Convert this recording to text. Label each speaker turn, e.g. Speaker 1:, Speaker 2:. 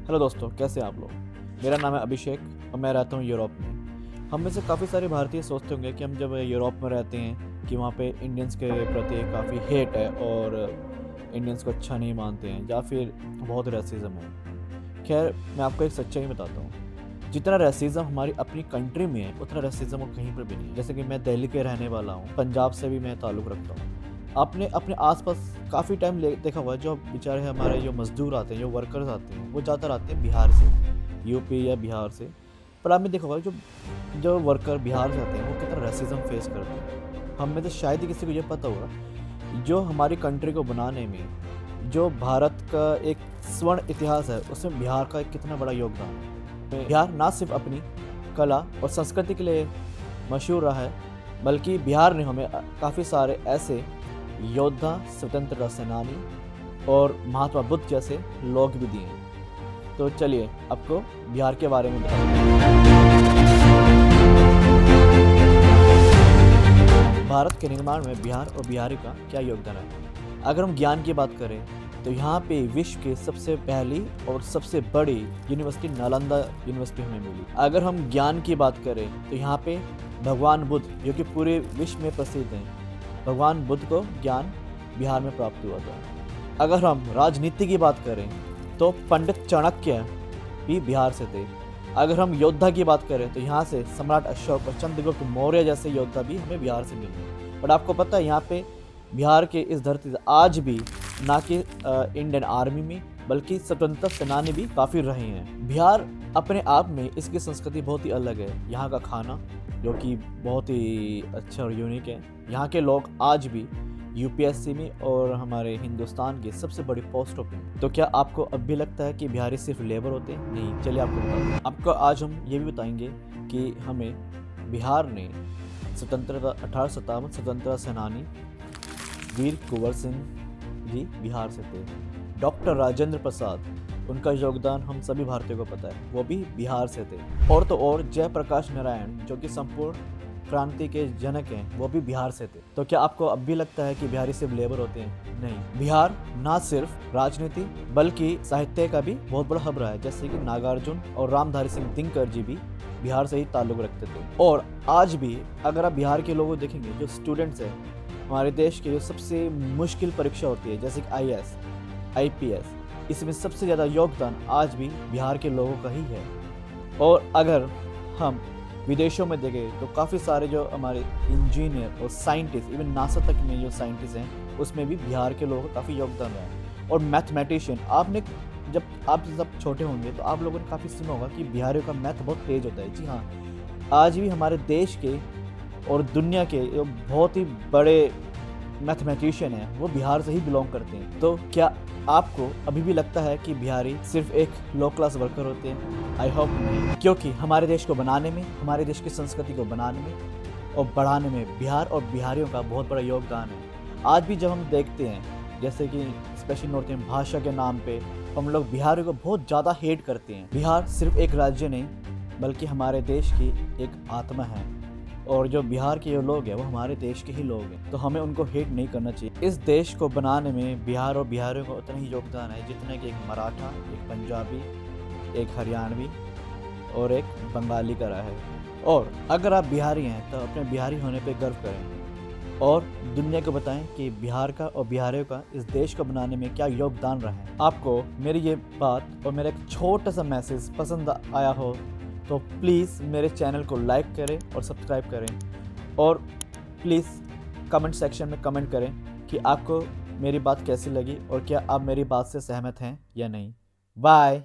Speaker 1: Hello दोस्तों, कैसे हैं आप लोग। मेरा नाम है अभिषेक और मैं रहता हूँ यूरोप में। हम में से काफ़ी सारे भारतीय सोचते होंगे कि हम जब यूरोप में रहते हैं कि वहाँ पे इंडियंस के प्रति काफ़ी हेट है और इंडियंस को अच्छा नहीं मानते हैं या फिर बहुत रेसिज्म है। खैर, मैं आपको एक सच्चाई बताता हूँ। जितना रेसिज्म हमारी अपनी कंट्री में है उतना रेसिज्म और कहीं पर भी नहीं है। जैसे कि मैं दिल्ली के रहने वाला हूँ, पंजाब से भी मैं ताल्लुक़ रखता हूँ। आपने अपने आसपास काफ़ी टाइम ले देखा होगा, जो बेचारे हमारे जो मज़दूर आते हैं, जो वर्कर्स आते हैं, वो ज़्यादातर आते हैं बिहार से, यूपी या बिहार से। पर आपने देखा होगा जो जो वर्कर बिहार से आते हैं वो कितना रेसिज्म फेस करते हैं। हम में से शायद ही किसी को ये पता होगा जो हमारी कंट्री को बनाने में जो भारत का एक स्वर्ण इतिहास है उसमें बिहार का एक कितना बड़ा योगदान है। बिहार ना सिर्फ अपनी कला और संस्कृति के लिए मशहूर रहा है, बल्कि बिहार ने हमें काफ़ी सारे ऐसे योद्धा, स्वतंत्रता सेनानी और महात्मा बुद्ध जैसे लोग भी दिए हैं। तो चलिए आपको बिहार के बारे में बताते हैं। भारत के निर्माण में बिहार और बिहारी का क्या योगदान है। अगर हम ज्ञान की बात करें तो यहाँ पे विश्व की सबसे पहली और सबसे बड़ी यूनिवर्सिटी नालंदा यूनिवर्सिटी हमें मिली। अगर हम ज्ञान की बात करें तो यहाँ पे भगवान बुद्ध, जो कि पूरे विश्व में प्रसिद्ध हैं, भगवान बुद्ध को ज्ञान बिहार में प्राप्त हुआ था। अगर हम राजनीति की बात करें तो पंडित चाणक्य भी बिहार से थे। अगर हम योद्धा की बात करें तो यहाँ से सम्राट अशोक और चंद्रगुप्त मौर्य जैसे योद्धा भी हमें बिहार से मिले। बट आपको पता है, यहाँ पे बिहार के इस धरती से आज भी ना कि इंडियन आर्मी में बल्कि स्वतंत्रता सेनानी भी काफ़ी रहे हैं। बिहार अपने आप में इसकी संस्कृति बहुत ही अलग है। यहाँ का खाना जो कि बहुत ही अच्छा और यूनिक है। यहाँ के लोग आज भी यूपीएससी में और हमारे हिंदुस्तान की सबसे बड़ी पोस्टों पे। तो क्या आपको अब भी लगता है कि बिहारी सिर्फ लेबर होते हैं? नहीं, चलिए आपको बताते हैं। आपको आज हम ये भी बताएंगे कि हमें बिहार ने 1857 स्वतंत्रता सेनानी वीर कुंवर सिंह जी बिहार से थे। डॉक्टर राजेंद्र प्रसाद, उनका योगदान हम सभी भारतीयों को पता है, वो भी बिहार से थे। और तो और जयप्रकाश नारायण, जो कि संपूर्ण क्रांति के जनक हैं, वो भी बिहार से थे। तो क्या आपको अब भी लगता है कि बिहारी सिर्फ लेबर होते हैं? नहीं, बिहार ना सिर्फ राजनीति बल्कि साहित्य का भी बहुत बड़ा हब रहा है। जैसे कि नागार्जुन और रामधारी सिंह दिनकर जी भी बिहार से ही ताल्लुक रखते थे। और आज भी अगर आप बिहार के लोगों को देखेंगे, जो स्टूडेंट्स हैं हमारे देश की, जो सबसे मुश्किल परीक्षा होती है जैसे कि IAS, IPS, इसमें सबसे ज़्यादा योगदान आज भी बिहार के लोगों का ही है। और अगर हम विदेशों में देखें तो काफ़ी सारे जो हमारे इंजीनियर और साइंटिस्ट, इवन नासा तक में जो साइंटिस्ट हैं, उसमें भी बिहार के लोगों का काफ़ी योगदान रहा है। और मैथमेटिशियन, आपने जब आप सब छोटे होंगे तो आप लोगों ने काफ़ी सुना होगा कि बिहारियों का मैथ बहुत तेज होता है। जी हाँ, आज भी हमारे देश के और दुनिया के बहुत ही बड़े मैथमेटिशियन हैं वो बिहार से ही बिलोंग करते हैं। तो क्या आपको अभी भी लगता है कि बिहारी सिर्फ एक लो क्लास वर्कर होते हैं? आई होप नहीं, क्योंकि हमारे देश को बनाने में, हमारे देश की संस्कृति को बनाने में और बढ़ाने में बिहार और बिहारियों का बहुत बड़ा योगदान है। आज भी जब हम देखते हैं, जैसे कि स्पेशली नॉर्थ इंडियन भाषा के नाम पे हम लोग बिहारियों को बहुत ज़्यादा हेट करते हैं। बिहार सिर्फ एक राज्य नहीं बल्कि हमारे देश की एक आत्मा है, और जो बिहार के जो लोग हैं वो हमारे देश के ही लोग हैं। तो हमें उनको हेट नहीं करना चाहिए। इस देश को बनाने में बिहार और बिहारियों का उतना ही योगदान है जितना कि एक मराठा, एक पंजाबी, एक हरियाणवी और एक बंगाली का रहा है। और अगर आप बिहारी हैं तो अपने बिहारी होने पे गर्व करें और दुनिया को बताएं कि बिहार का और बिहारियों का इस देश को बनाने में क्या योगदान रहा है। आपको मेरी ये बात और मेरा एक छोटा सा मैसेज पसंद आया हो तो प्लीज़ मेरे चैनल को लाइक करें और सब्सक्राइब करें। और प्लीज़ कमेंट सेक्शन में कमेंट करें कि आपको मेरी बात कैसी लगी और क्या आप मेरी बात से सहमत हैं या नहीं। बाय।